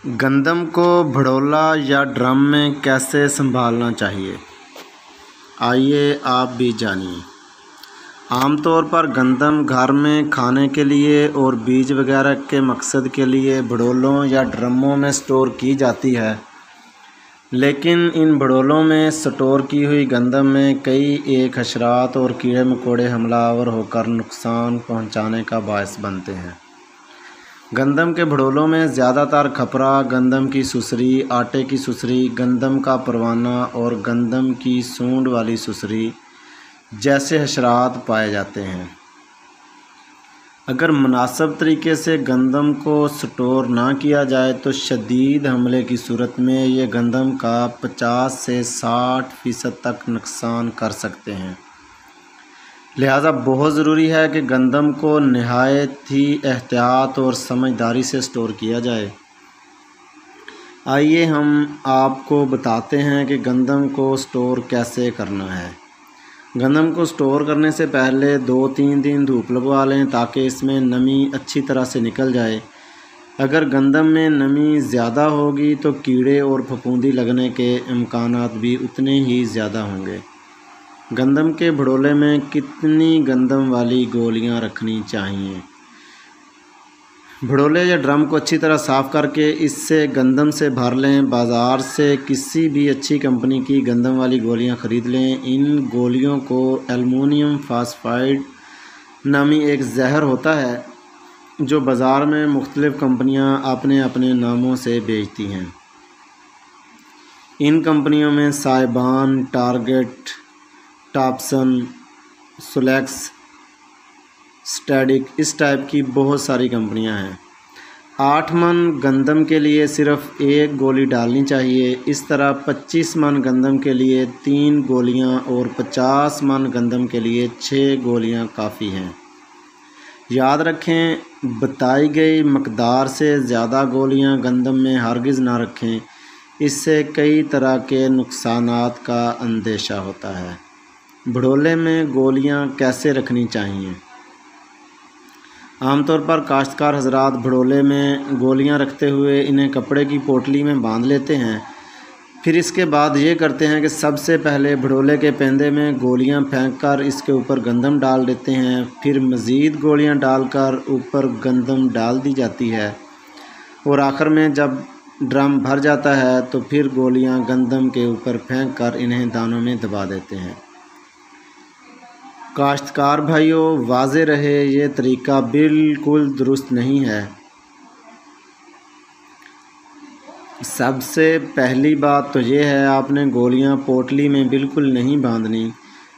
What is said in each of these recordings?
گندم کو بھڑولا یا ڈرم میں کیسے سنبھالنا چاہیے، آئیے آپ بھی جانیے۔ عام طور پر گندم گھر میں کھانے کے لیے اور بیج وغیرہ کے مقصد کے لیے بھڑولوں یا ڈرموں میں سٹور کی جاتی ہے، لیکن ان بھڑولوں میں سٹور کی ہوئی گندم میں کئی ایک حشرات اور کیڑے مکوڑے حملہ آور ہو کر نقصان پہنچانے کا باعث بنتے ہیں۔ گندم کے بھڑولوں میں زیادہ تر کھپرا، گندم کی سسری، آٹے کی سسری، گندم کا پروانہ اور گندم کی سونڈ والی سسری جیسے حشرات پائے جاتے ہیں۔ اگر مناسب طریقے سے گندم کو سٹور نہ کیا جائے تو شدید حملے کی صورت میں یہ گندم کا 50 سے 60% تک نقصان کر سکتے ہیں۔ لہٰذا بہت ضروری ہے کہ گندم کو نہایت ہی احتیاط اور سمجھداری سے سٹور کیا جائے۔ آئیے ہم آپ کو بتاتے ہیں کہ گندم کو سٹور کیسے کرنا ہے۔ گندم کو سٹور کرنے سے پہلے 2-3 دن دھوپ لگوا لیں تاکہ اس میں نمی اچھی طرح سے نکل جائے۔ اگر گندم میں نمی زیادہ ہوگی تو کیڑے اور پھپھوندی لگنے کے امکانات بھی اتنے ہی زیادہ ہوں گے۔ گندم کے بھڑولے میں کتنی گندم والی گولیاں رکھنی چاہیے؟ بھڑولے یا ڈرم کو اچھی طرح صاف کر کے اس سے گندم سے بھر لیں۔ بازار سے کسی بھی اچھی کمپنی کی گندم والی گولیاں خرید لیں۔ ان گولیوں کو ایلومینیم فاسفائڈ نامی ایک زہر ہوتا ہے جو بازار میں مختلف کمپنیاں اپنے اپنے ناموں سے بیچتی ہیں۔ ان کمپنیوں میں صاحبان، ٹارگٹ، ٹاپسن، سولیکس، سٹیڈک اس ٹائپ کی بہت ساری کمپنیاں ہیں۔ 8 من گندم کے لیے صرف 1 گولی ڈالنی چاہیے۔ اس طرح 25 من گندم کے لیے 3 گولیاں اور 50 من گندم کے لیے 6 گولیاں کافی ہیں۔ یاد رکھیں، بتائی گئی مقدار سے زیادہ گولیاں گندم میں ہرگز نہ رکھیں، اس سے کئی طرح کے نقصانات کا اندیشہ ہوتا ہے۔ بھڑولے میں گولیاں کیسے رکھنی چاہیے؟ عام طور پر کاشتکار حضرات بھڑولے میں گولیاں رکھتے ہوئے انہیں کپڑے کی پوٹلی میں باندھ لیتے ہیں، پھر اس کے بعد یہ کرتے ہیں کہ سب سے پہلے بھڑولے کے پیندے میں گولیاں پھینک کر اس کے اوپر گندم ڈال دیتے ہیں، پھر مزید گولیاں ڈال کر اوپر گندم ڈال دی جاتی ہے اور آخر میں جب ڈرم بھر جاتا ہے تو پھر گولیاں گندم کے اوپر پھینک کر انہیں دانوں میں دبا دیتے ہیں۔ کاشتکار بھائیوں، واضح رہے یہ طریقہ بالکل درست نہیں ہے۔ سب سے پہلی بات تو یہ ہے آپ نے گولیاں پوٹلی میں بالکل نہیں باندھنی،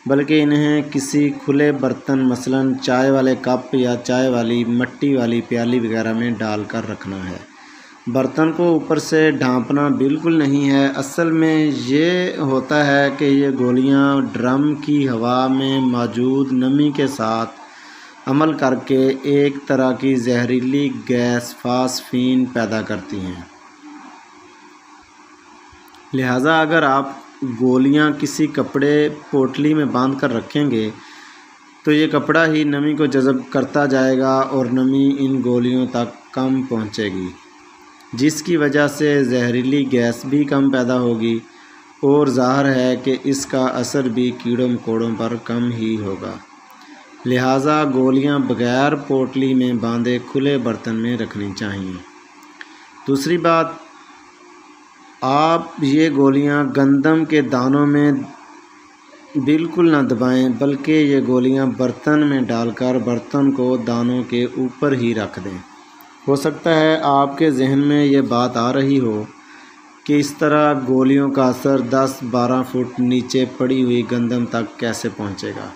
بلکہ انہیں کسی کھلے برتن مثلاً چائے والے کپ یا چائے والی مٹی والی پیالی وغیرہ میں ڈال کر رکھنا ہے۔ برتن کو اوپر سے ڈھانپنا بالکل نہیں ہے۔ اصل میں یہ ہوتا ہے کہ یہ گولیاں ڈرم کی ہوا میں موجود نمی کے ساتھ عمل کر کے ایک طرح کی زہریلی گیس فاسفین پیدا کرتی ہیں۔ لہٰذا اگر آپ گولیاں کسی کپڑے پوٹلی میں باندھ کر رکھیں گے تو یہ کپڑا ہی نمی کو جذب کرتا جائے گا اور نمی ان گولیوں تک کم پہنچے گی، جس کی وجہ سے زہریلی گیس بھی کم پیدا ہوگی اور ظاہر ہے کہ اس کا اثر بھی کیڑوں مکوڑوں پر کم ہی ہوگا۔ لہٰذا گولیاں بغیر پوٹلی میں باندھے کھلے برتن میں رکھنی چاہیے۔ دوسری بات، آپ یہ گولیاں گندم کے دانوں میں بالکل نہ دبائیں، بلکہ یہ گولیاں برتن میں ڈال کر برتن کو دانوں کے اوپر ہی رکھ دیں۔ ہو سکتا ہے آپ کے ذہن میں یہ بات آ رہی ہو کہ اس طرح گولیوں کا اثر 10-12 فٹ نیچے پڑی ہوئی گندم تک کیسے پہنچے گا۔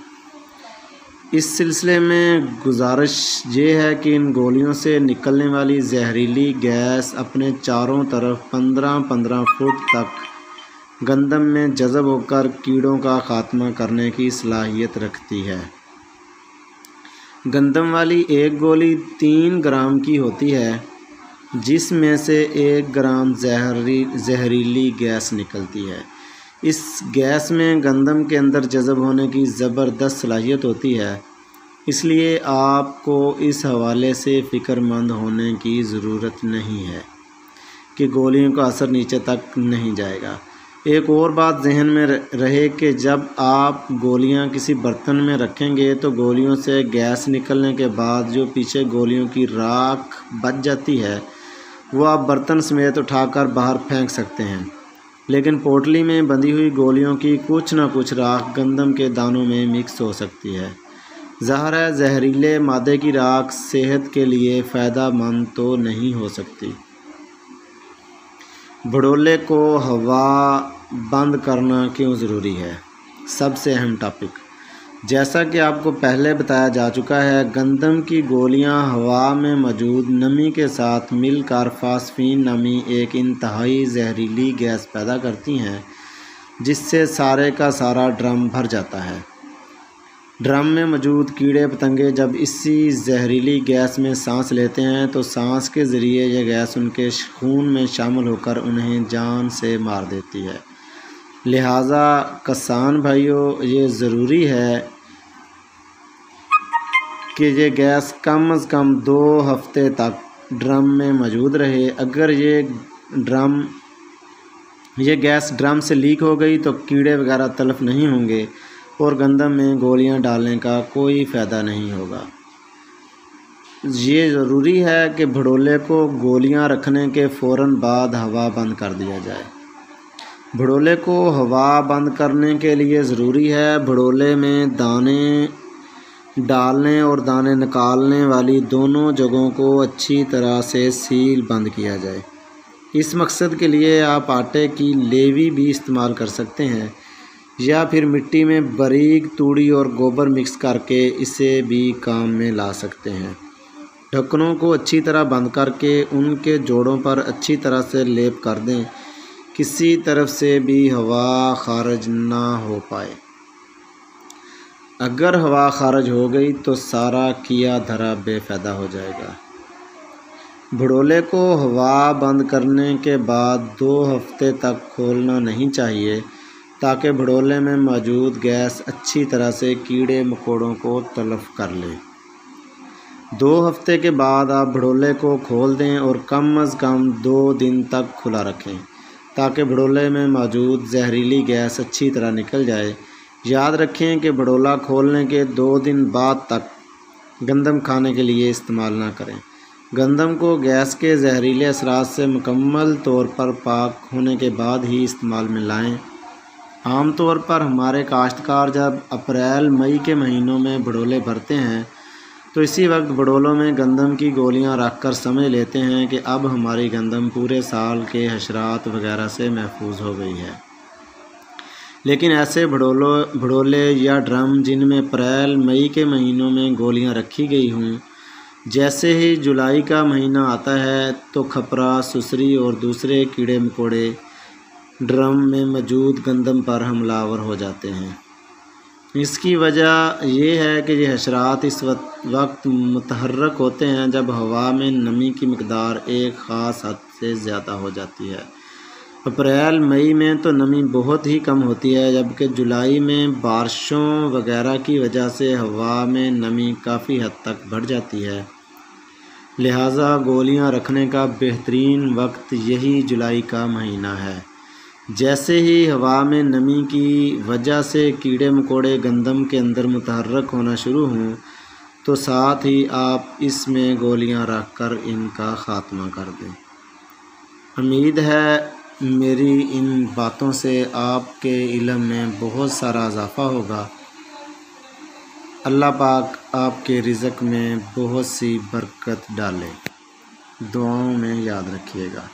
اس سلسلے میں گزارش یہ ہے کہ ان گولیوں سے نکلنے والی زہریلی گیس اپنے چاروں طرف 15-15 فٹ تک گندم میں جذب ہو کر کیڑوں کا خاتمہ کرنے کی صلاحیت رکھتی ہے۔ گندم والی ایک گولی 3 گرام کی ہوتی ہے، جس میں سے 1 گرام زہریلی گیس نکلتی ہے۔ اس گیس میں گندم کے اندر جذب ہونے کی زبردست صلاحیت ہوتی ہے، اس لیے آپ کو اس حوالے سے فکر مند ہونے کی ضرورت نہیں ہے۔ کہ گولیوں کا اثر نیچے تک نہیں جائے گا۔ ایک اور بات ذہن میں رہے کہ جب آپ گولیاں کسی برتن میں رکھیں گے تو گولیوں سے گیس نکلنے کے بعد جو پیچھے گولیوں کی راکھ بچ جاتی ہے وہ آپ برتن سمیت اٹھا کر باہر پھینک سکتے ہیں، لیکن پوٹلی میں بندھی ہوئی گولیوں کی کچھ نہ کچھ راکھ گندم کے دانوں میں مکس ہو سکتی ہے۔ ظاہر ہے زہریلے مادے کی راکھ صحت کے لیے فائدہ مند تو نہیں ہو سکتی۔ بھڑولے کو ہوا بند کرنا کیوں ضروری ہے؟ سب سے اہم ٹاپک، جیسا کہ آپ کو پہلے بتایا جا چکا ہے، گندم کی گولیاں ہوا میں موجود نمی کے ساتھ مل کر فاسفین نامی ایک انتہائی زہریلی گیس پیدا کرتی ہیں، جس سے سارے کا سارا ڈرم بھر جاتا ہے۔ ڈرم میں موجود کیڑے پتنگے جب اسی زہریلی گیس میں سانس لیتے ہیں تو سانس کے ذریعے یہ گیس ان کے خون میں شامل ہو کر انہیں جان سے مار دیتی ہے۔ لہٰذا کسان بھائیوں، یہ ضروری ہے کہ یہ گیس کم از کم 2 ہفتے تک ڈرم میں موجود رہے۔ اگر یہ گیس ڈرم سے لیک ہو گئی تو کیڑے وغیرہ تلف نہیں ہوں گے اور گندم میں گولیاں ڈالنے کا کوئی فائدہ نہیں ہوگا۔ یہ ضروری ہے کہ بھڑولے کو گولیاں رکھنے کے فوراً بعد ہوا بند کر دیا جائے۔ بھڑولے کو ہوا بند کرنے کے لیے ضروری ہے بھڑولے میں دانے ڈالنے اور دانے نکالنے والی دونوں جگہوں کو اچھی طرح سے سیل بند کیا جائے۔ اس مقصد کے لیے آپ آٹے کی لیوی بھی استعمال کر سکتے ہیں یا پھر مٹی میں باریک توڑی اور گوبر مکس کر کے اسے بھی کام میں لا سکتے ہیں۔ ڈھکنوں کو اچھی طرح بند کر کے ان کے جوڑوں پر اچھی طرح سے لیپ کر دیں، کسی طرف سے بھی ہوا خارج نہ ہو پائے۔ اگر ہوا خارج ہو گئی تو سارا کیا دھرا بے فائدہ ہو جائے گا۔ بھڑولے کو ہوا بند کرنے کے بعد 2 ہفتے تک کھولنا نہیں چاہیے تاکہ بھڑولے میں موجود گیس اچھی طرح سے کیڑے مکوڑوں کو تلف کر لے۔ 2 ہفتے کے بعد آپ بھڑولے کو کھول دیں اور کم از کم 2 دن تک کھلا رکھیں تاکہ بھڑولے میں موجود زہریلی گیس اچھی طرح نکل جائے۔ یاد رکھیں کہ بھڑولا کھولنے کے 2 دن بعد تک گندم کھانے کے لیے استعمال نہ کریں۔ گندم کو گیس کے زہریلے اثرات سے مکمل طور پر پاک ہونے کے بعد ہی استعمال میں لائیں۔ عام طور پر ہمارے کاشتکار جب اپریل مئی کے مہینوں میں بھڑولے بھرتے ہیں تو اسی وقت بھڑولوں میں گندم کی گولیاں رکھ کر سمجھ لیتے ہیں کہ اب ہماری گندم پورے سال کے حشرات وغیرہ سے محفوظ ہو گئی ہے۔ لیکن ایسے بھڑولے یا ڈرم جن میں اپریل مئی کے مہینوں میں گولیاں رکھی گئی ہوں، جیسے ہی جولائی کا مہینہ آتا ہے تو کھپرا، سسری اور دوسرے کیڑے مکوڑے ڈرم میں موجود گندم پر حملہ آور ہو جاتے ہیں۔ اس کی وجہ یہ ہے کہ یہ حشرات اس وقت متحرک ہوتے ہیں جب ہوا میں نمی کی مقدار ایک خاص حد سے زیادہ ہو جاتی ہے۔ اپریل مئی میں تو نمی بہت ہی کم ہوتی ہے، جبکہ جولائی میں بارشوں وغیرہ کی وجہ سے ہوا میں نمی کافی حد تک بڑھ جاتی ہے۔ لہٰذا گولیاں رکھنے کا بہترین وقت یہی جولائی کا مہینہ ہے۔ جیسے ہی ہوا میں نمی کی وجہ سے کیڑے مکوڑے گندم کے اندر متحرک ہونا شروع ہوں تو ساتھ ہی آپ اس میں گولیاں رکھ کر ان کا خاتمہ کر دیں۔ امید ہے میری ان باتوں سے آپ کے علم میں بہت سارا اضافہ ہوگا۔ اللہ پاک آپ کے رزق میں بہت سی برکت ڈالے۔ دعاؤں میں یاد رکھیے گا۔